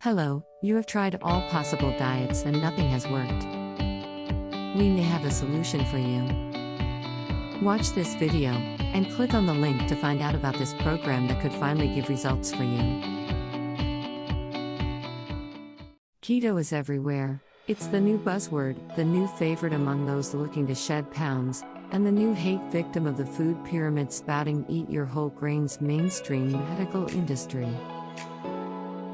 Hello, you have tried all possible diets and nothing has worked. We may have a solution for you. Watch this video, and click on the link to find out about this program that could finally give results for you. Keto is everywhere. It's the new buzzword, the new favorite among those looking to shed pounds, and the new hate victim of the food pyramid spouting eat your whole grains mainstream medical industry.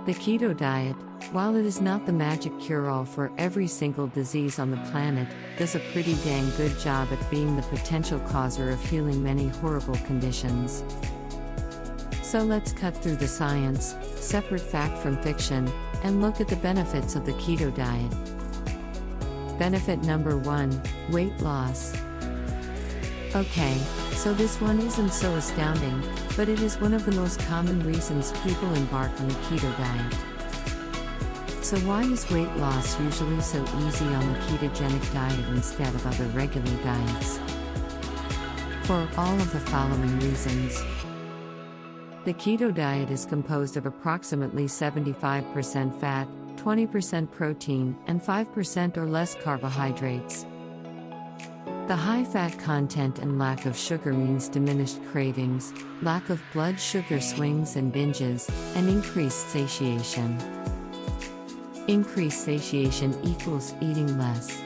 The keto diet, while it is not the magic cure-all for every single disease on the planet, does a pretty dang good job at being the potential causer of healing many horrible conditions. So let's cut through the science, separate fact from fiction, and look at the benefits of the keto diet. Benefit number 1, weight loss. Okay, so this one isn't so astounding, but it is one of the most common reasons people embark on the keto diet. So why is weight loss usually so easy on the ketogenic diet instead of other regular diets? For all of the following reasons. The keto diet is composed of approximately 75% fat, 20% protein, and 5% or less carbohydrates. The high fat content and lack of sugar means diminished cravings, lack of blood sugar swings and binges, and increased satiation. Increased satiation equals eating less.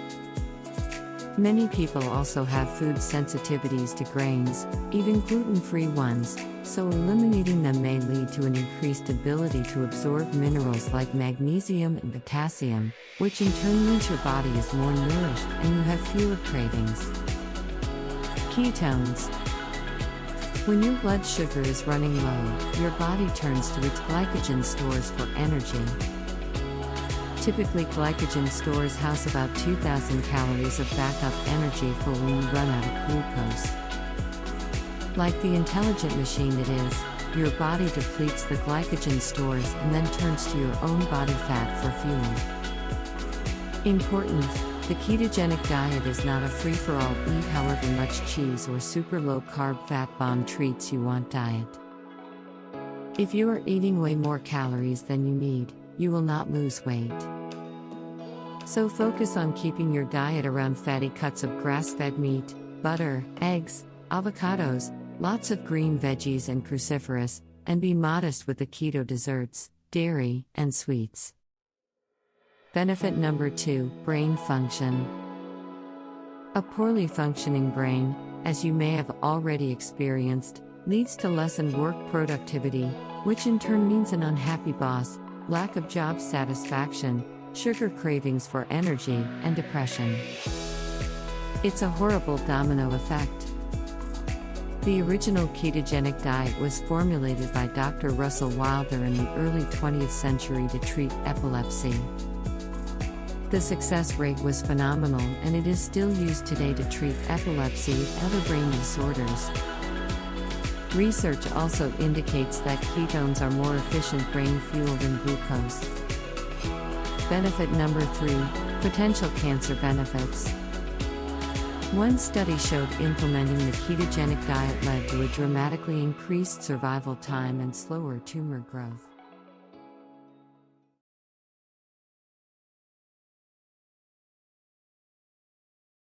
Many people also have food sensitivities to grains, even gluten-free ones, so eliminating them may lead to an increased ability to absorb minerals like magnesium and potassium, which in turn means your body is more nourished and you have fewer cravings. Ketones. When your blood sugar is running low, your body turns to its glycogen stores for energy. Typically, glycogen stores house about 2,000 calories of backup energy for when you run out of glucose. Like the intelligent machine it is, your body depletes the glycogen stores and then turns to your own body fat for fuel. Important, the ketogenic diet is not a free-for-all eat however much cheese or super low-carb fat bomb treats you want diet. If you are eating way more calories than you need, you will not lose weight. So focus on keeping your diet around fatty cuts of grass-fed meat, butter, eggs, avocados, lots of green veggies and cruciferous, and be modest with the keto desserts, dairy, and sweets. Benefit number 2, brain function. A poorly functioning brain, as you may have already experienced, leads to lessened work productivity, which in turn means an unhappy boss, lack of job satisfaction, sugar cravings for energy, and depression. It's a horrible domino effect. The original ketogenic diet was formulated by Dr. Russell Wilder in the early 20th century to treat epilepsy. The success rate was phenomenal, and it is still used today to treat epilepsy and other brain disorders. Research also indicates that ketones are more efficient brain fuel than glucose. Benefit number 3, potential cancer benefits. One study showed implementing the ketogenic diet led to a dramatically increased survival time and slower tumor growth.